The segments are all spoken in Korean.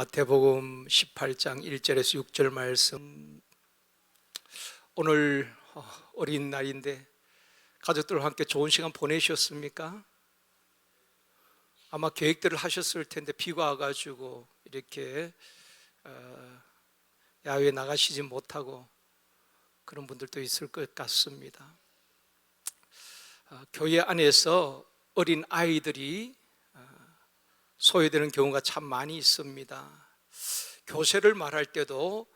마태복음 18장 1절에서 6절 말씀. 오늘 어린 날인데 가족들과 함께 좋은 시간 보내셨습니까? 아마 계획들을 하셨을 텐데 비가 와가지고 이렇게 야외에 나가시지 못하고 그런 분들도 있을 것 같습니다. 교회 안에서 어린 아이들이 소외되는 경우가 참 많이 있습니다. 교세를 말할 때도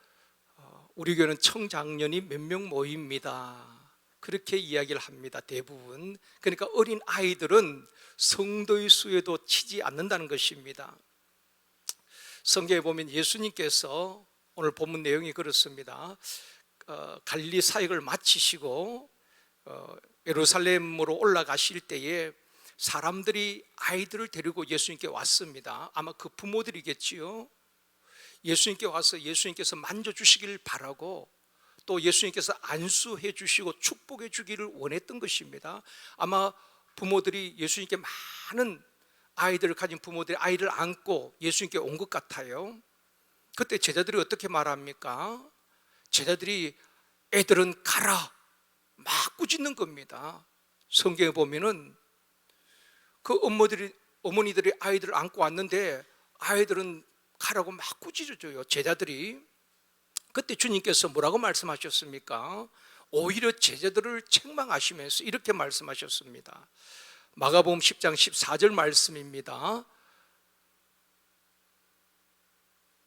우리 교회는 청장년이 몇 명 모입니다. 그렇게 이야기를 합니다. 대부분. 그러니까 어린 아이들은 성도의 수에도 치지 않는다는 것입니다. 성경에 보면 예수님께서 오늘 본문 내용이 그렇습니다. 갈릴리 사역을 마치시고 예루살렘으로 올라가실 때에 사람들이 아이들을 데리고 예수님께 왔습니다. 아마 그 부모들이겠지요. 예수님께 와서 예수님께서 만져주시기를 바라고 또 예수님께서 안수해 주시고 축복해 주기를 원했던 것입니다. 아마 부모들이 예수님께 많은 아이들을 가진 부모들이 아이를 안고 예수님께 온 것 같아요. 그때 제자들이 어떻게 말합니까? 제자들이 애들은 가라 막 꾸짖는 겁니다. 성경에 보면은 그 어머니들이 아이들을 안고 왔는데 아이들은 가라고 막 꾸짖어줘요. 제자들이. 그때 주님께서 뭐라고 말씀하셨습니까? 오히려 제자들을 책망하시면서 이렇게 말씀하셨습니다. 마가복음 10장 14절 말씀입니다.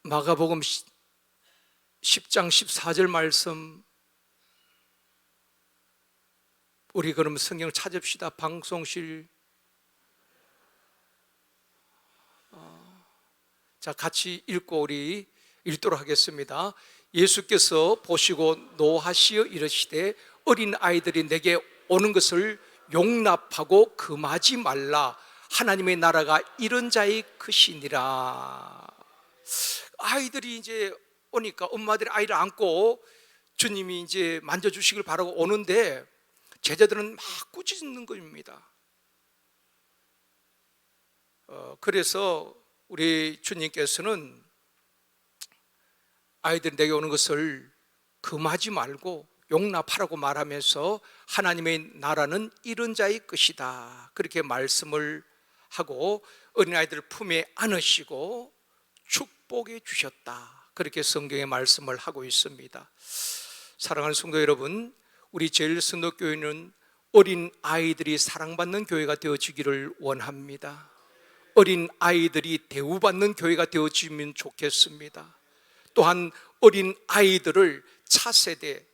마가복음 10장 14절 말씀. 우리 그럼 성경을 찾읍시다. 방송실. 자, 같이 읽고 우리 읽도록 하겠습니다. 예수께서 보시고 노하시어 이르시되 어린 아이들이 내게 오는 것을 용납하고 금하지 말라. 하나님의 나라가 이런 자의 것이니라. 아이들이 이제 오니까 엄마들이 아이를 안고 주님이 이제 만져주시길 바라고 오는데 제자들은 막 꾸짖는 겁니다. 그래서 우리 주님께서는 아이들이 내게 오는 것을 금하지 말고 용납하라고 말하면서 하나님의 나라는 이런 자의 것이다 그렇게 말씀을 하고 어린아이들을 품에 안으시고 축복해 주셨다 그렇게 성경의 말씀을 하고 있습니다. 사랑하는 성도 여러분, 우리 제일성도교회는 어린 아이들이 사랑받는 교회가 되어지기를 원합니다. 어린 아이들이 대우받는 교회가 되어지면 좋겠습니다. 또한 어린 아이들을 차세대,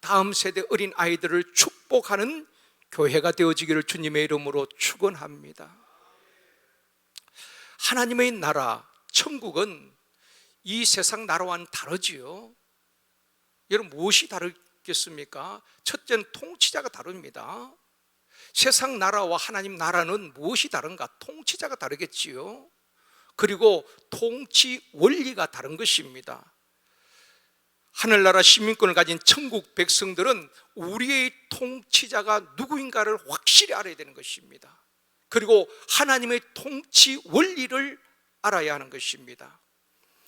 다음 세대 어린 아이들을 축복하는 교회가 되어지기를 주님의 이름으로 축원합니다. 하나님의 나라, 천국은 이 세상 나라와는 다르지요. 여러분 무엇이 다르겠습니까? 첫째는 통치자가 다릅니다. 세상 나라와 하나님 나라는 무엇이 다른가? 통치자가 다르겠지요. 그리고 통치 원리가 다른 것입니다. 하늘나라 시민권을 가진 천국 백성들은 우리의 통치자가 누구인가를 확실히 알아야 되는 것입니다. 그리고 하나님의 통치 원리를 알아야 하는 것입니다.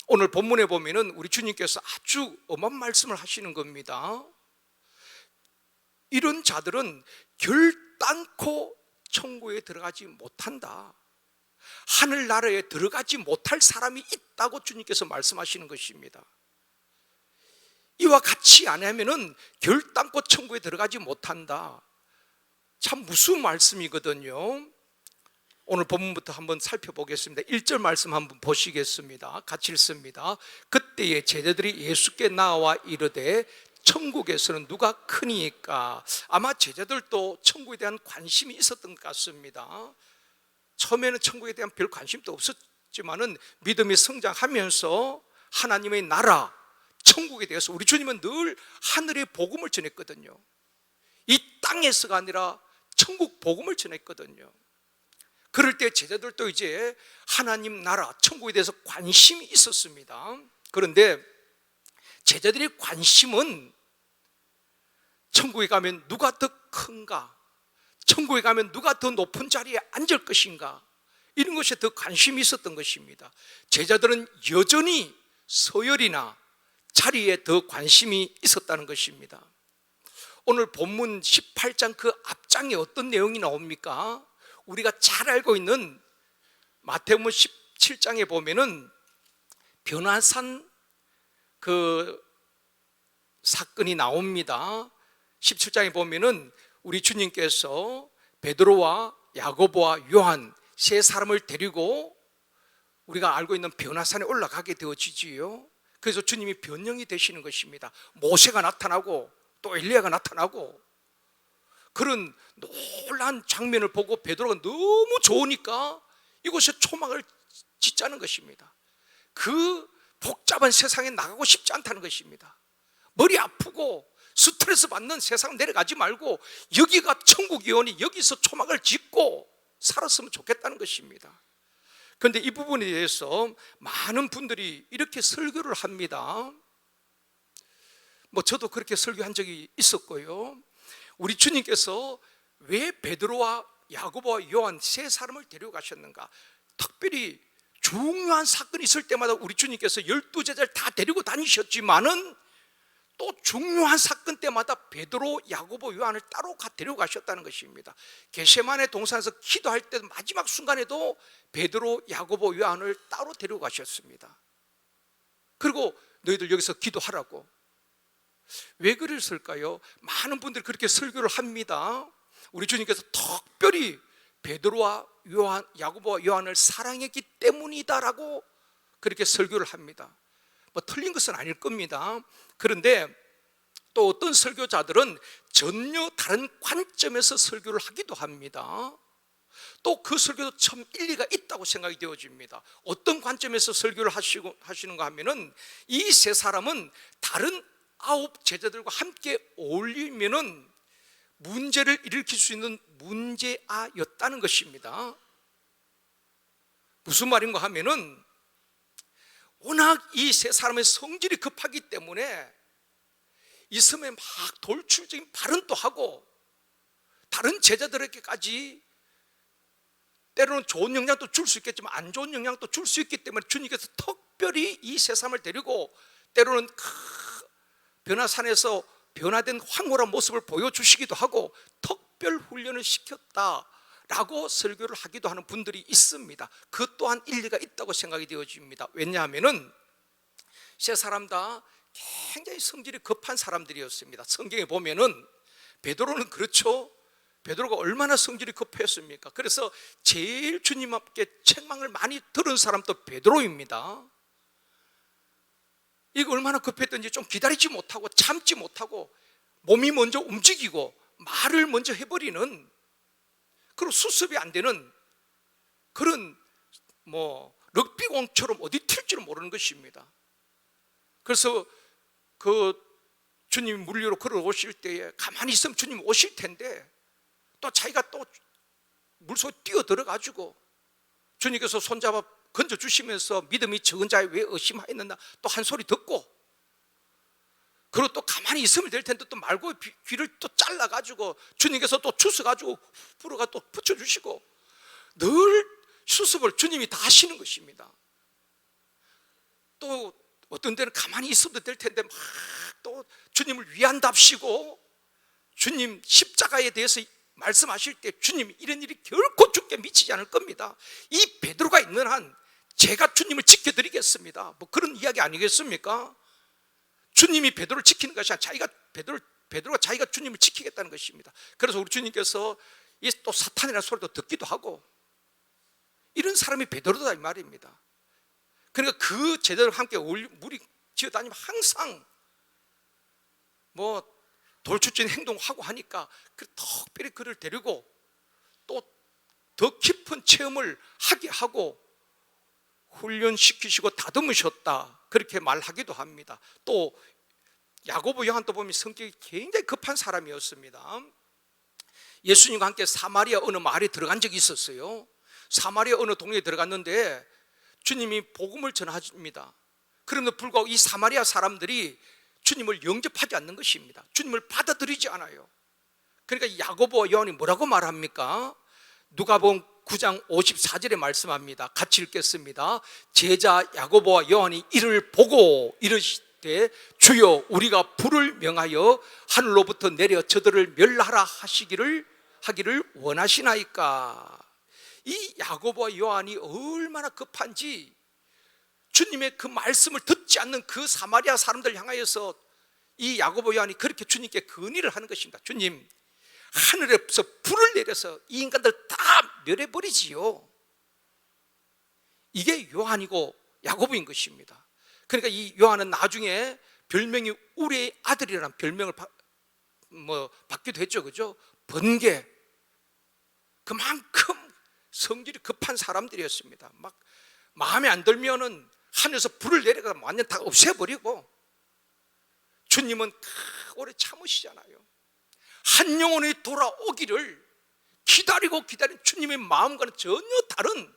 오늘 본문에 보면은 우리 주님께서 아주 엄한 말씀을 하시는 겁니다. 이런 자들은 결단코 천국에 들어가지 못한다. 하늘나라에 들어가지 못할 사람이 있다고 주님께서 말씀하시는 것입니다. 이와 같이 안 하면은 결단코 천국에 들어가지 못한다. 참 무서운 말씀이거든요. 오늘 본문부터 한번 살펴보겠습니다. 1절 말씀 한번 보시겠습니다. 같이 읽습니다. 그때에 제자들이 예수께 나와 이르되 천국에서는 누가 크니까? 아마 제자들도 천국에 대한 관심이 있었던 것 같습니다. 처음에는 천국에 대한 별 관심도 없었지만은 믿음이 성장하면서 하나님의 나라, 천국에 대해서 우리 주님은 늘 하늘의 복음을 전했거든요. 이 땅에서가 아니라 천국 복음을 전했거든요. 그럴 때 제자들도 이제 하나님 나라, 천국에 대해서 관심이 있었습니다. 그런데 제자들의 관심은 천국에 가면 누가 더 큰가? 천국에 가면 누가 더 높은 자리에 앉을 것인가? 이런 것에 더 관심이 있었던 것입니다. 제자들은 여전히 서열이나 자리에 더 관심이 있었다는 것입니다. 오늘 본문 18장 그 앞장에 어떤 내용이 나옵니까? 우리가 잘 알고 있는 마태복음 17장에 보면은 변화산 그 사건이 나옵니다. 17장에 보면은 우리 주님께서 베드로와 야고보와 요한 세 사람을 데리고 우리가 알고 있는 변화산에 올라가게 되어지지요. 그래서 주님이 변형이 되시는 것입니다. 모세가 나타나고 또 엘리야가 나타나고 그런 놀라운 장면을 보고 베드로가 너무 좋으니까 이곳에 초막을 짓자는 것입니다. 그 복잡한 세상에 나가고 싶지 않다는 것입니다. 머리 아프고 스트레스 받는 세상 내려가지 말고 여기가 천국이오니 여기서 초막을 짓고 살았으면 좋겠다는 것입니다. 그런데 이 부분에 대해서 많은 분들이 이렇게 설교를 합니다. 저도 그렇게 설교한 적이 있었고요. 우리 주님께서 왜 베드로와 야고보와 요한 세 사람을 데려가셨는가? 특별히 중요한 사건이 있을 때마다 우리 주님께서 12제자를 다 데리고 다니셨지만은 또 중요한 사건 때마다 베드로, 야고보, 요한을 따로 데려가셨다는 것입니다. 겟세마네 동산에서 기도할 때 마지막 순간에도 베드로, 야고보, 요한을 따로 데려가셨습니다. 그리고 너희들 여기서 기도하라고. 왜 그랬을까요? 많은 분들이 그렇게 설교를 합니다. 우리 주님께서 특별히 베드로와 요한, 야고보와 요한을 사랑했기 때문이다라고 그렇게 설교를 합니다. 틀린 것은 아닐 겁니다. 그런데 또 어떤 설교자들은 전혀 다른 관점에서 설교를 하기도 합니다. 또 그 설교도 참 일리가 있다고 생각이 되어집니다. 어떤 관점에서 설교를 하시는가 하면은 이 세 사람은 다른 9 제자들과 함께 어울리면은 문제를 일으킬 수 있는 문제아였다는 것입니다. 무슨 말인가 하면은 워낙 이 세 사람의 성질이 급하기 때문에 이 섬에 막 돌출적인 발언도 하고 다른 제자들에게까지 때로는 좋은 영향도 줄 수 있겠지만 안 좋은 영향도 줄 수 있기 때문에 주님께서 특별히 이 세 사람을 데리고 때로는 변화산에서 변화된 황홀한 모습을 보여주시기도 하고 특별 훈련을 시켰다라고 설교를 하기도 하는 분들이 있습니다. 그 또한 일리가 있다고 생각이 되어집니다. 왜냐하면은 세 사람 다 굉장히 성질이 급한 사람들이었습니다. 성경에 보면은 베드로는 그렇죠. 베드로가 얼마나 성질이 급했습니까? 그래서 제일 주님 앞에 책망을 많이 들은 사람도 베드로입니다. 이거 얼마나 급했던지 좀 기다리지 못하고 참지 못하고 몸이 먼저 움직이고 말을 먼저 해버리는 그런 수습이 안 되는 그런 럭비공처럼 어디 튈지를 모르는 것입니다. 그래서 그 주님 물리로 걸어오실 때에 가만히 있으면 주님 오실 텐데 또 자기가 또 물속에 뛰어들어가지고 주님께서 손잡아 건져주시면서 믿음이 적은 자에 왜 의심하였느냐 또 한 소리 듣고 그리고 또 가만히 있으면 될 텐데 또 말고 귀를 또 잘라가지고 주님께서 또 주워가지고 불어가 또 붙여주시고 늘 수습을 주님이 다 하시는 것입니다. 또 어떤 데는 가만히 있어도 될 텐데 막 또 주님을 위한답시고 주님 십자가에 대해서 말씀하실 때 주님이 이런 일이 결코 죽게 미치지 않을 겁니다. 이 베드로가 있는 한 제가 주님을 지켜드리겠습니다. 그런 이야기 아니겠습니까? 주님이 베드로를 지키는 것이 아니라 베드로가 자기가 주님을 지키겠다는 것입니다. 그래서 우리 주님께서 이 또 사탄이라는 소리도 듣기도 하고 이런 사람이 베드로다 이 말입니다. 그러니까 그 제자들과 함께 무리 지어 다니면 항상 돌출적인 행동하고 하니까 특별히 그를 데리고 또 더 깊은 체험을 하게 하고 훈련시키시고 다듬으셨다 그렇게 말하기도 합니다. 또 야고보 요한도 보면 성격이 굉장히 급한 사람이었습니다. 예수님과 함께 사마리아 어느 마을에 들어간 적이 있었어요. 사마리아 어느 동네에 들어갔는데 주님이 복음을 전하십니다. 그런데 불구하고 이 사마리아 사람들이 주님을 영접하지 않는 것입니다. 주님을 받아들이지 않아요. 그러니까 야고보와 요한이 뭐라고 말합니까? 누가복음 9장 54절에 말씀합니다. 같이 읽겠습니다. 제자 야고보와 요한이 이를 보고 이르시되 주여 우리가 불을 명하여 하늘로부터 내려 저들을 멸하라 하기를 원하시나이까. 이 야고보와 요한이 얼마나 급한지 주님의 그 말씀을 듣지 않는 그 사마리아 사람들 향하여서 이 야고보 요한이 그렇게 주님께 건의를 하는 것입니다. 주님, 하늘에서 불을 내려서 이 인간들 다 멸해버리지요. 이게 요한이고 야고보인 것입니다. 그러니까 이 요한은 나중에 별명이 우리의 아들이라는 별명을 받기도 했죠. 그죠? 번개. 그만큼 성질이 급한 사람들이었습니다. 막 마음에 안 들면은 하늘에서 불을 내려가 완전 다 없애버리고, 주님은 오래 참으시잖아요. 한 영혼이 돌아오기를 기다린 주님의 마음과는 전혀 다른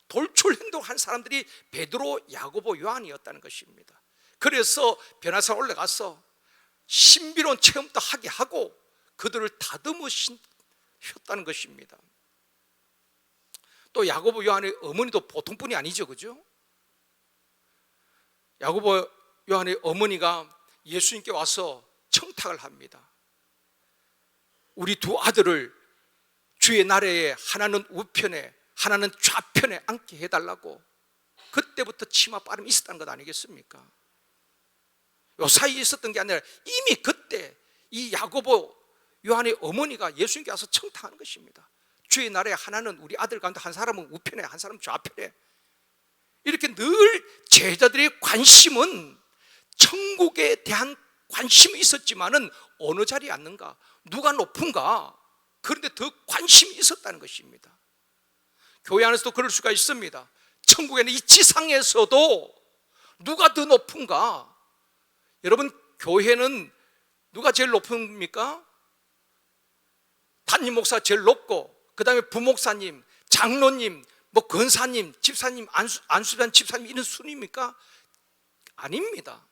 돌출 행동한 사람들이 베드로, 야고보, 요한이었다는 것입니다. 그래서 변화산 올라가서 신비로운 체험도 하게 하고 그들을 다듬으셨다는 것입니다. 또 야고보, 요한의 어머니도 보통 분이 아니죠. 그죠? 야고보, 요한의 어머니가 예수님께 와서 청탁을 합니다. 우리 두 아들을 주의 나라에 하나는 우편에 하나는 좌편에 앉게 해달라고. 그때부터 치마 빠름이 있었다는 것 아니겠습니까? 요 사이에 있었던 게 아니라 이미 그때 이 야고보, 요한의 어머니가 예수님께 와서 청탁하는 것입니다. 주의 나라에 하나는 우리 아들 가운데 한 사람은 우편에 한 사람은 좌편에. 이렇게 늘 제자들의 관심은 천국에 대한 관심이 있었지만은 어느 자리에 앉는가, 누가 높은가, 그런데 더 관심이 있었다는 것입니다. 교회 안에서도 그럴 수가 있습니다. 천국에는 이 지상에서도 누가 더 높은가. 여러분, 교회는 누가 제일 높습니까? 담임 목사 제일 높고, 그 다음에 부목사님, 장로님, 권사님, 집사님, 안수반 집사님, 이런 순위입니까? 아닙니다.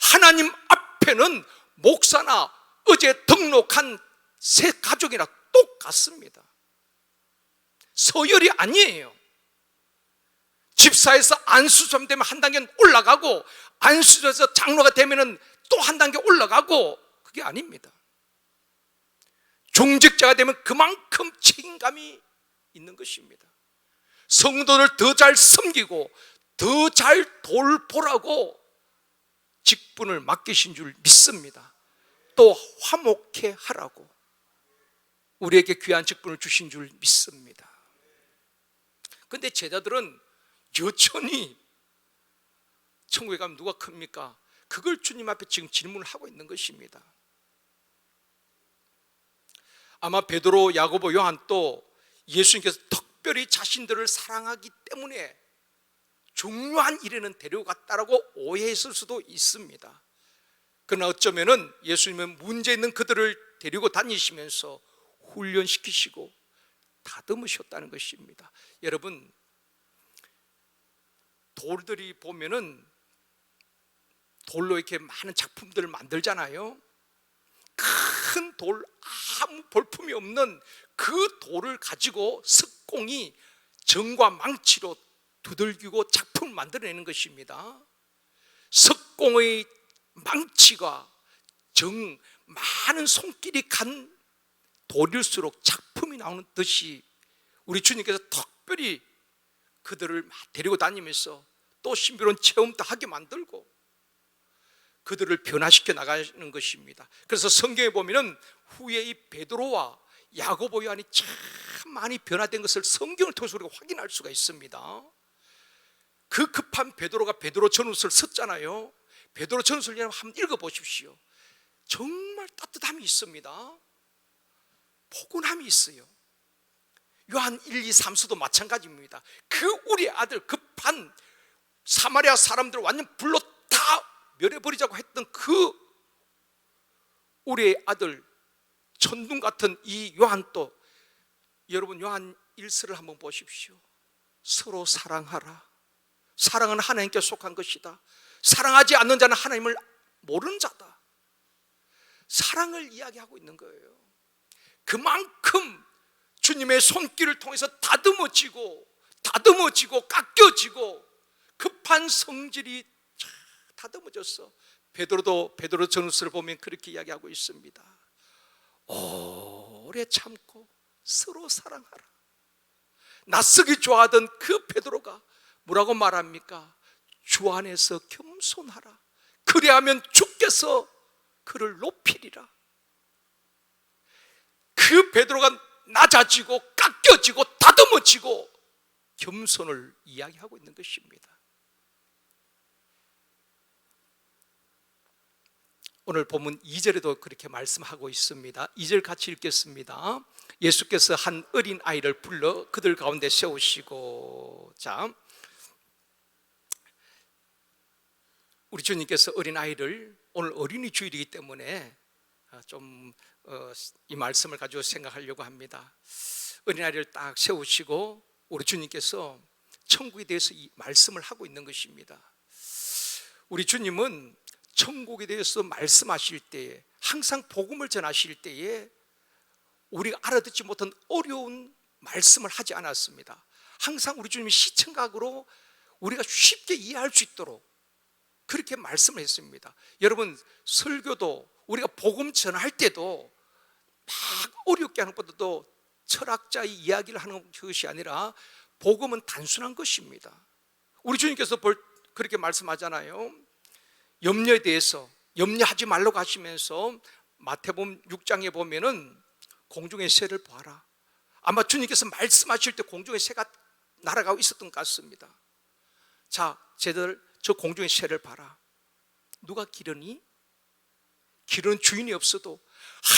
하나님 앞에는 목사나 어제 등록한 새 가족이나 똑같습니다. 서열이 아니에요. 집사에서 안수점 되면 한 단계 올라가고, 안수점에서 장로가 되면 또 한 단계 올라가고, 그게 아닙니다. 중직자가 되면 그만큼 책임감이 있는 것입니다. 성도를 더 잘 섬기고 더 잘 돌보라고 직분을 맡기신 줄 믿습니다. 또 화목해 하라고 우리에게 귀한 직분을 주신 줄 믿습니다. 그런데 제자들은 여전히 천국에 가면 누가 큽니까? 그걸 주님 앞에 지금 질문을 하고 있는 것입니다. 아마 베드로, 야고보, 요한도 예수님께서 특별히 자신들을 사랑하기 때문에 중요한 일에는 데려갔다라고 오해했을 수도 있습니다. 그러나 어쩌면은 예수님은 문제 있는 그들을 데리고 다니시면서 훈련시키시고 다듬으셨다는 것입니다. 여러분, 돌들이 보면은 돌로 이렇게 많은 작품들을 만들잖아요. 큰 돌, 아무 볼품이 없는 그 돌을 가지고 석공이 정과 망치로 두들기고 작품을 만들어내는 것입니다. 석공의 망치가 정, 많은 손길이 간 돌일수록 작품이 나오는 듯이 우리 주님께서 특별히 그들을 데리고 다니면서 또 신비로운 체험도 하게 만들고 그들을 변화시켜 나가는 것입니다. 그래서 성경에 보면은 후에 이 베드로와 야고보, 요한이 참 많이 변화된 것을 성경을 통해서 우리가 확인할 수가 있습니다. 그 급한 베드로가 베드로 전후서를 썼잖아요. 베드로 전후서를 한번 읽어보십시오. 정말 따뜻함이 있습니다. 포근함이 있어요. 요한 1, 2, 3서도 마찬가지입니다. 그 우리 아들 급한 사마리아 사람들을 완전 불로 다 멸해버리자고 했던 그 우리의 아들 천둥 같은 이 요한도, 여러분 요한 1서를 한번 보십시오. 서로 사랑하라. 사랑은 하나님께 속한 것이다. 사랑하지 않는 자는 하나님을 모르는 자다. 사랑을 이야기하고 있는 거예요. 그만큼 주님의 손길을 통해서 다듬어지고 깎여지고 급한 성질이 다듬어졌어. 베드로 전후서를 보면 그렇게 이야기하고 있습니다. 오래 참고 서로 사랑하라. 낯서기 좋아하던 그 베드로가 뭐라고 말합니까? 주 안에서 겸손하라. 그리하면 주께서 그를 높이리라. 그 베드로가 낮아지고 깎여지고 다듬어지고 겸손을 이야기하고 있는 것입니다. 오늘 본문 2절에도 그렇게 말씀하고 있습니다. 2절 같이 읽겠습니다. 예수께서 한 어린 아이를 불러 그들 가운데 세우시고, 자, 우리 주님께서 어린 아이를, 오늘 어린이 주일이기 때문에 좀 이 말씀을 가지고 생각하려고 합니다. 어린 아이를 딱 세우시고 우리 주님께서 천국에 대해서 이 말씀을 하고 있는 것입니다. 우리 주님은 천국에 대해서 말씀하실 때에, 항상 복음을 전하실 때에 우리가 알아듣지 못한 어려운 말씀을 하지 않았습니다. 항상 우리 주님이 시청각으로 우리가 쉽게 이해할 수 있도록 그렇게 말씀을 했습니다. 여러분, 설교도 우리가 복음 전할 때도 막 어렵게 하는 것보다도 철학자의 이야기를 하는 것이 아니라 복음은 단순한 것입니다. 우리 주님께서 그렇게 말씀하잖아요. 염려에 대해서 염려하지 말라고 하시면서 마태복음 6장에 보면은 공중의 새를 보아라. 아마 주님께서 말씀하실 때 공중의 새가 날아가고 있었던 것 같습니다. 자, 쟤들 저 공중의 새를 봐라. 누가 기르니? 기르는 주인이 없어도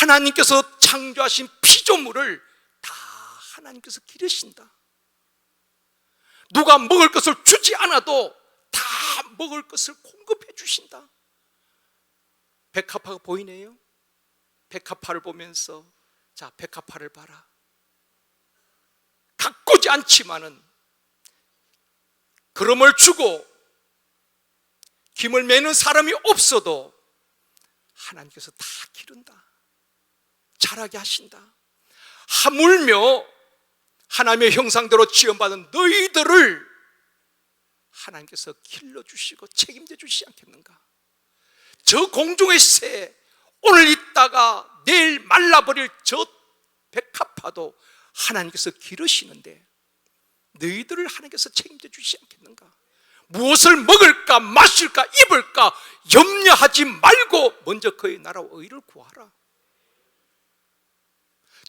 하나님께서 창조하신 피조물을 다 하나님께서 기르신다. 누가 먹을 것을 주지 않아도 다 먹을 것을 공급해 주신다. 백합화가 보이네요. 백합화를 보면서, 자, 백합화를 봐라. 가꾸지 않지만은 그름을 주고 김을 매는 사람이 없어도 하나님께서 다 기른다. 자라게 하신다. 하물며 하나님의 형상대로 지음받은 너희들을 하나님께서 길러주시고 책임져 주시지 않겠는가? 저 공중의 새, 오늘 있다가 내일 말라버릴 저 백합화도 하나님께서 기르시는데 너희들을 하나님께서 책임져 주시지 않겠는가? 무엇을 먹을까 마실까 입을까 염려하지 말고 먼저 그의 나라와 의를 구하라.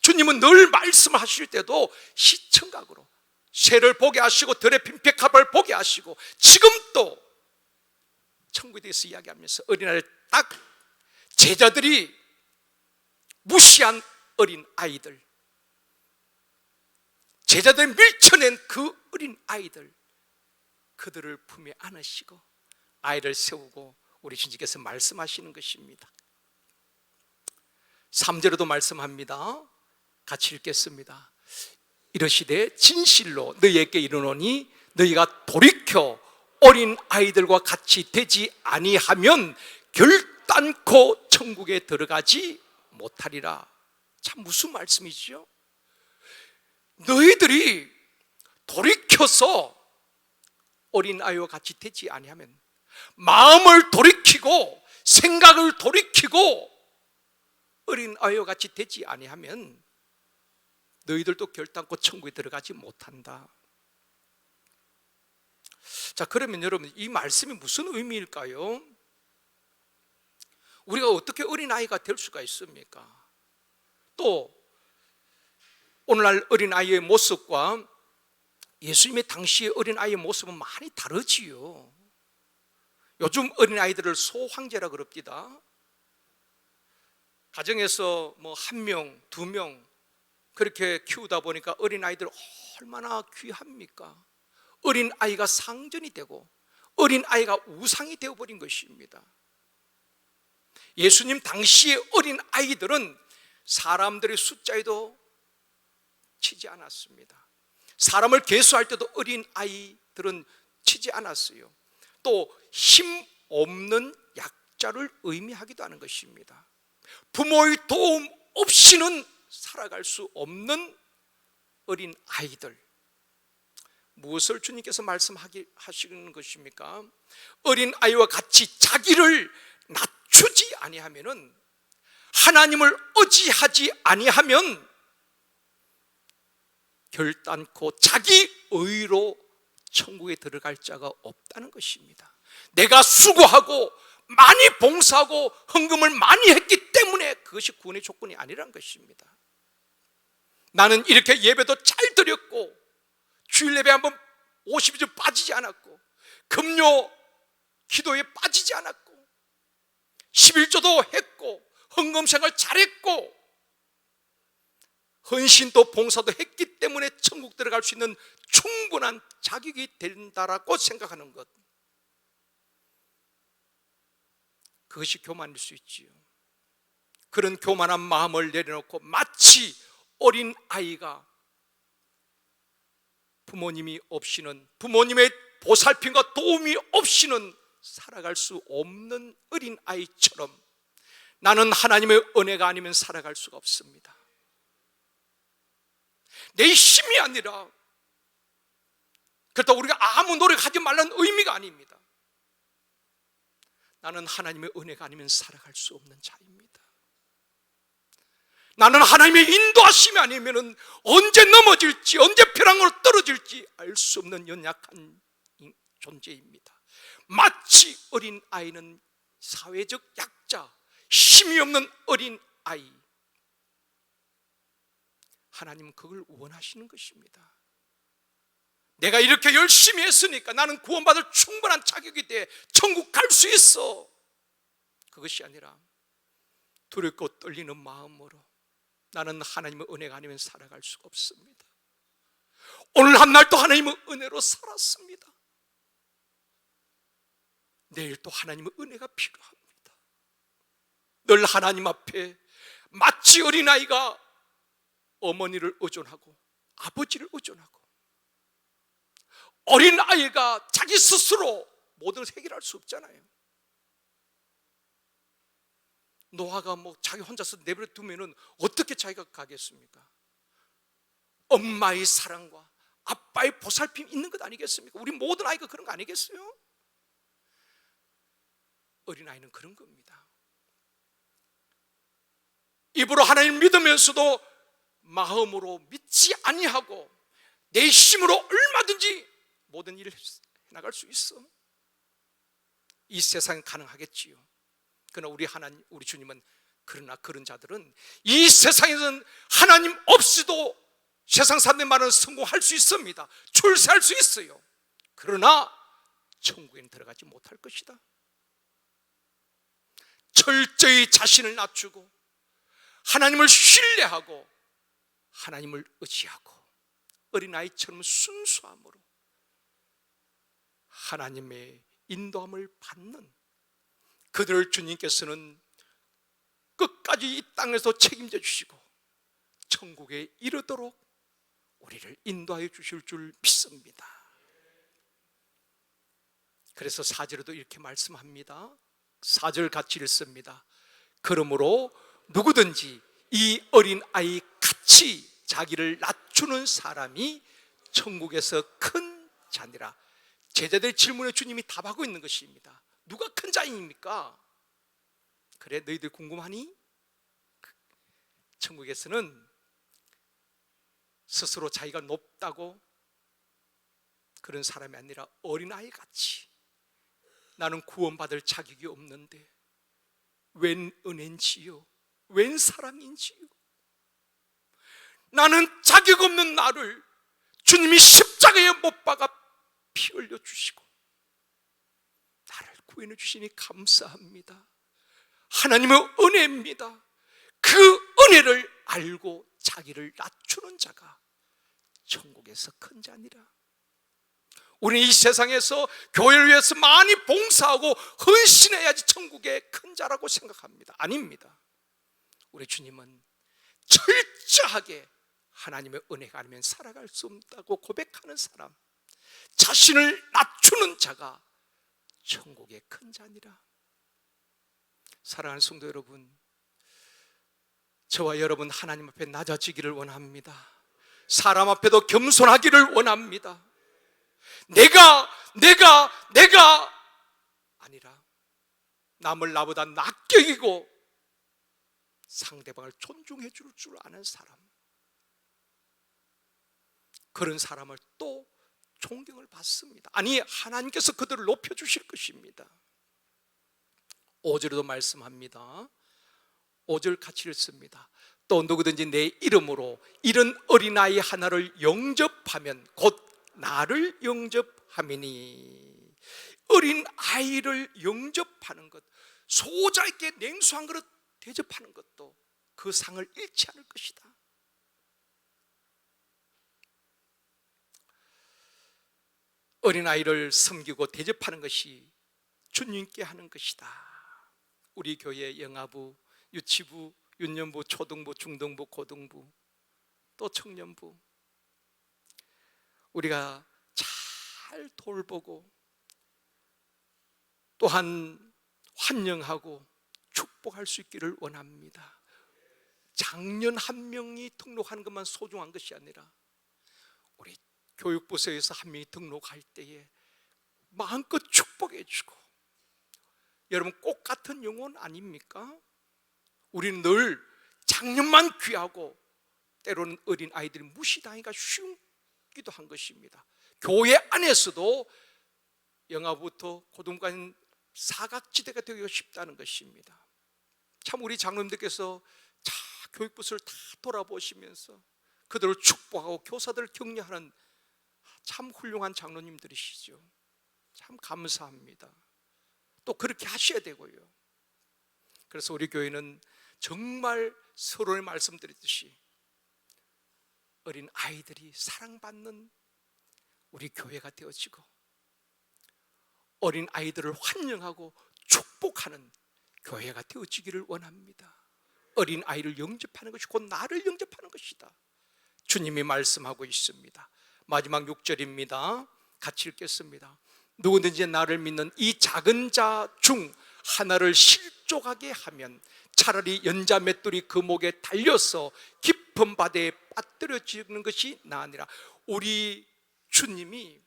주님은 늘 말씀을 하실 때도 시청각으로 새를 보게 하시고 들의 핀 백합을 보게 하시고, 지금 또 천국에 대해서 이야기하면서 어린아이를 딱, 제자들이 무시한 어린 아이들, 제자들이 밀쳐낸 그 어린 아이들, 그들을 품에 안으시고 아이를 세우고 우리 주님께서 말씀하시는 것입니다. 3절에도 말씀합니다. 같이 읽겠습니다. 이르시되 진실로 너희에게 이르노니 너희가 돌이켜 어린 아이들과 같이 되지 아니하면 결단코 천국에 들어가지 못하리라. 참 무슨 말씀이죠? 너희들이 돌이켜서 어린 아이와 같이 되지 아니하면, 마음을 돌이키고 생각을 돌이키고 어린 아이와 같이 되지 아니하면 너희들도 결단코 천국에 들어가지 못한다. 자, 그러면 여러분, 이 말씀이 무슨 의미일까요? 우리가 어떻게 어린아이가 될 수가 있습니까? 또 오늘날 어린아이의 모습과 예수님의 당시의 어린아이의 모습은 많이 다르지요. 요즘 어린아이들을 소황제라 그럽니다. 가정에서 뭐 1명, 2명 그렇게 키우다 보니까 어린아이들 얼마나 귀합니까? 어린아이가 상전이 되고 어린아이가 우상이 되어버린 것입니다. 예수님 당시의 어린아이들은 사람들의 숫자에도 치지 않았습니다. 사람을 계수할 때도 어린아이들은 치지 않았어요. 또 힘 없는 약자를 의미하기도 하는 것입니다. 부모의 도움 없이는 살아갈 수 없는 어린 아이들, 무엇을 주님께서 말씀하시는 것입니까? 어린 아이와 같이 자기를 낮추지 아니하면은, 하나님을 의지하지 아니하면 결단코 자기 의로 천국에 들어갈 자가 없다는 것입니다. 내가 수고하고 많이 봉사하고 헌금을 많이 했기 때문에 그것이 구원의 조건이 아니라는 것입니다. 나는 이렇게 예배도 잘 드렸고, 주일 예배 한번 50일 빠지지 않았고, 금요 기도에 빠지지 않았고, 11조도 했고, 헌금 생활 잘했고, 헌신도 봉사도 했기 때문에 천국 들어갈 수 있는 충분한 자격이 된다라고 생각하는 것, 그것이 교만일 수 있지요. 그런 교만한 마음을 내려놓고 마치 어린 아이가 부모님이 없이는, 부모님의 보살핌과 도움이 없이는 살아갈 수 없는 어린 아이처럼 나는 하나님의 은혜가 아니면 살아갈 수가 없습니다. 내 힘이 아니라, 그렇다고 우리가 아무 노력하지 말라는 의미가 아닙니다. 나는 하나님의 은혜가 아니면 살아갈 수 없는 자입니다. 나는 하나님의 인도하심이 아니면 언제 넘어질지, 언제 벼랑으로 떨어질지 알 수 없는 연약한 존재입니다. 마치 어린 아이는 사회적 약자, 힘이 없는 어린 아이, 하나님은 그걸 원하시는 것입니다. 내가 이렇게 열심히 했으니까 나는 구원받을 충분한 자격이 돼 천국 갈 수 있어, 그것이 아니라 두렵고 떨리는 마음으로 나는 하나님의 은혜가 아니면 살아갈 수가 없습니다. 오늘 한 날도 하나님의 은혜로 살았습니다. 내일 또 하나님의 은혜가 필요합니다. 늘 하나님 앞에 마치 어린아이가 어머니를 의존하고 아버지를 의존하고, 어린아이가 자기 스스로 모든 것을 해결할 수 없잖아요. 노아가 자기 혼자서 내버려 두면은 어떻게 자기가 가겠습니까? 엄마의 사랑과 아빠의 보살핌 있는 것 아니겠습니까? 우리 모든 아이가 그런 거 아니겠어요? 어린아이는 그런 겁니다. 입으로 하나님 믿으면서도 마음으로 믿지 아니하고 내 힘으로 얼마든지 모든 일을 해나갈 수 있어. 이 세상은 가능하겠지요. 그러나 우리 하나님, 우리 주님은, 그러나 그런 자들은 이 세상에서는 하나님 없이도 세상 사람들 말은 성공할 수 있습니다. 출세할 수 있어요. 그러나 천국에는 들어가지 못할 것이다. 철저히 자신을 낮추고 하나님을 신뢰하고 하나님을 의지하고 어린아이처럼 순수함으로 하나님의 인도함을 받는 그들을 주님께서는 끝까지 이 땅에서 책임져 주시고 천국에 이르도록 우리를 인도하여 주실 줄 믿습니다. 그래서 4절에도 이렇게 말씀합니다. 4절 같이 읽습니다. 그러므로 누구든지 이 어린아이 같이 자기를 낮추는 사람이 천국에서 큰 자니라. 제자들의 질문에 주님이 답하고 있는 것입니다. 누가 큰 자입니까? 그래, 너희들 궁금하니? 천국에서는 스스로 자기가 높다고 그런 사람이 아니라 어린아이 같이, 나는 구원받을 자격이 없는데 웬 은혜인지요, 웬 사랑인지요, 나는 자격 없는 나를 주님이 십자가에 못 박아 피 흘려 주시고 나를 구원해 주시니 감사합니다. 하나님의 은혜입니다. 그 은혜를 알고 자기를 낮추는 자가 천국에서 큰 자니라. 우리는 이 세상에서 교회를 위해서 많이 봉사하고 헌신해야지 천국의 큰 자라고 생각합니다. 아닙니다. 우리 주님은 철저하게 하나님의 은혜가 아니면 살아갈 수 없다고 고백하는 사람, 자신을 낮추는 자가 천국의 큰 자니라. 사랑하는 성도 여러분, 저와 여러분 하나님 앞에 낮아지기를 원합니다. 사람 앞에도 겸손하기를 원합니다. 내가 아니라 남을 나보다 낫게 여기고 상대방을 존중해 줄 아는 사람, 그런 사람을 또 존경을 받습니다. 아니, 하나님께서 그들을 높여주실 것입니다. 5절에도 말씀합니다. 5절 같이 읽습니다. 또 누구든지 내 이름으로 이런 어린아이 하나를 영접하면 곧 나를 영접함이니. 어린아이를 영접하는 것, 소자에게 냉수 한 그릇 대접하는 것도 그 상을 잃지 않을 것이다. 어린아이를 섬기고 대접하는 것이 주님께 하는 것이다. 우리 교회 영아부, 유치부, 유년부, 초등부, 중등부, 고등부, 또 청년부, 우리가 잘 돌보고 또한 환영하고 축복할 수 있기를 원합니다. 장년 한 명이 등록하는 것만 소중한 것이 아니라 우리 교육부서에서 한 명이 등록할 때에 마음껏 축복해 주고, 여러분 꽃 같은 영혼 아닙니까? 우리는 늘 작년만 귀하고 때로는 어린 아이들이 무시당하기가 쉬운기도 한 것입니다. 교회 안에서도 영아부터 고등부까지 사각지대가 되기가 쉽다는 것입니다. 참 우리 장로님들께서 자 교육부서를 다 돌아보시면서 그들을 축복하고 교사들을 격려하는 참 훌륭한 장로님들이시죠. 참 감사합니다. 또 그렇게 하셔야 되고요. 그래서 우리 교회는 정말 서로의 말씀드렸듯이 어린 아이들이 사랑받는 우리 교회가 되어지고 어린 아이들을 환영하고 축복하는 교회가 되어지기를 원합니다. 어린 아이를 영접하는 것이 곧 나를 영접하는 것이다. 주님이 말씀하고 있습니다. 마지막 6절입니다. 같이 읽겠습니다. 누구든지 나를 믿는 이 작은 자 중 하나를 실족하게 하면 차라리 연자 맷돌이 그 목에 달려서 깊은 바다에 빠뜨려지는 것이 나으니라. 우리 주님이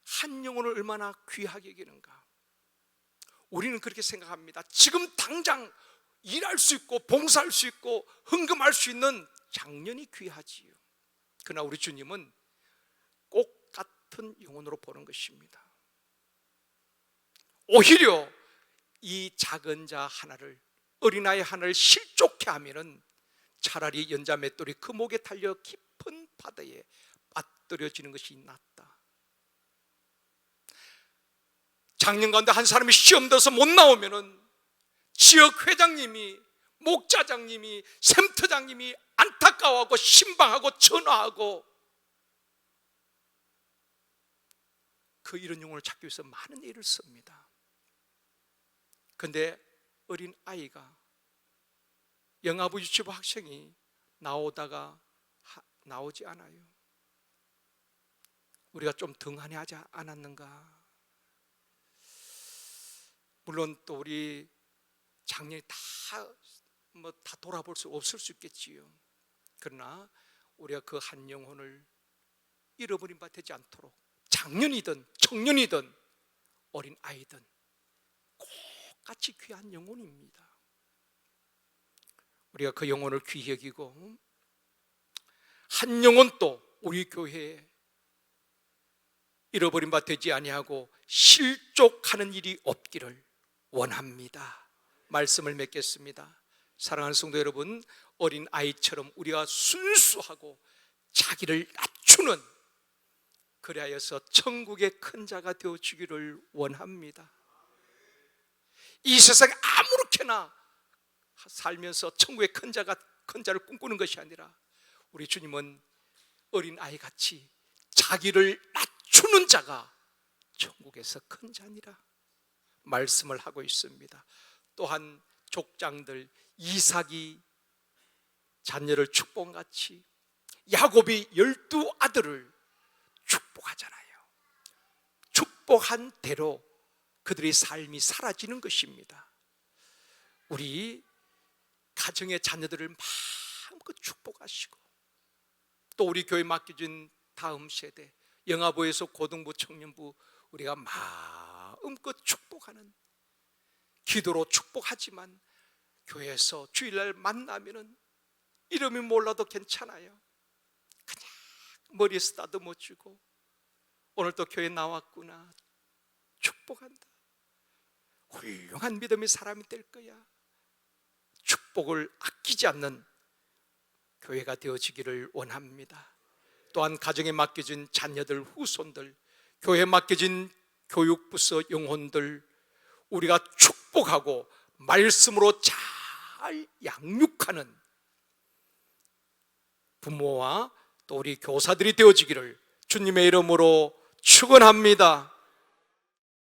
한 영혼을 얼마나 귀하게 여기는가. 우리는 그렇게 생각합니다. 지금 당장 일할 수 있고 봉사할 수 있고 헌금할 수 있는 장년이 귀하지요. 그러나 우리 주님은 꽃 같은 영혼으로 보는 것입니다. 오히려 이 작은 자 하나를, 어린아이 하나를 실족해 하면은 차라리 연자 맷돌이 그 목에 달려 깊은 바다에 빠뜨려지는 것이 낫다. 작년 가운데 한 사람이 시험 들어서 못 나오면은 지역 회장님이, 목자장님이, 샘터장님이 안타까워하고 신방하고 전화하고 그 이런 영혼을 찾기 위해서 많은 일을 씁니다. 그런데 어린 아이가, 영아부 유치부 학생이 나오다가 나오지 않아요. 우리가 좀 등한히 하지 않았는가? 물론 또 우리 작년이 다 돌아볼 수 없을 수 있겠지요. 그러나 우리가 그 한 영혼을 잃어버린 바 되지 않도록 작년이든 청년이든 어린 아이든 똑같이 귀한 영혼입니다. 우리가 그 영혼을 귀히 여기고 한 영혼도 우리 교회에 잃어버린 바 되지 아니하고 실족하는 일이 없기를 원합니다. 말씀을 맺겠습니다. 사랑하는 성도 여러분, 어린 아이처럼 우리가 순수하고 자기를 낮추는, 그리하여서 천국의 큰 자가 되어주기를 원합니다. 이 세상에 아무렇게나 살면서 천국의 큰 자를 꿈꾸는 것이 아니라 우리 주님은 어린 아이같이 자기를 낮추는 자가 천국에서 큰 자니라 말씀을 하고 있습니다. 또한 족장들 이삭이 자녀를 축복같이 야곱이 12아들을 축복하잖아요. 축복한 대로 그들의 삶이 사라지는 것입니다. 우리 가정의 자녀들을 마음껏 축복하시고 또 우리 교회 맡겨진 다음 세대, 영아부에서 고등부, 청년부 우리가 마음껏 축복하는, 기도로 축복하지만 교회에서 주일날 만나면은 이름이 몰라도 괜찮아요. 그냥 머리에 쓰다듬어 주고 오늘 또 교회 나왔구나, 축복한다, 훌륭한 믿음의 사람이 될 거야. 축복을 아끼지 않는 교회가 되어지기를 원합니다. 또한 가정에 맡겨진 자녀들, 후손들, 교회에 맡겨진 교육부서 영혼들 우리가 축복하고 말씀으로 잘 양육하는 부모와 또 우리 교사들이 되어지기를 주님의 이름으로 축원합니다.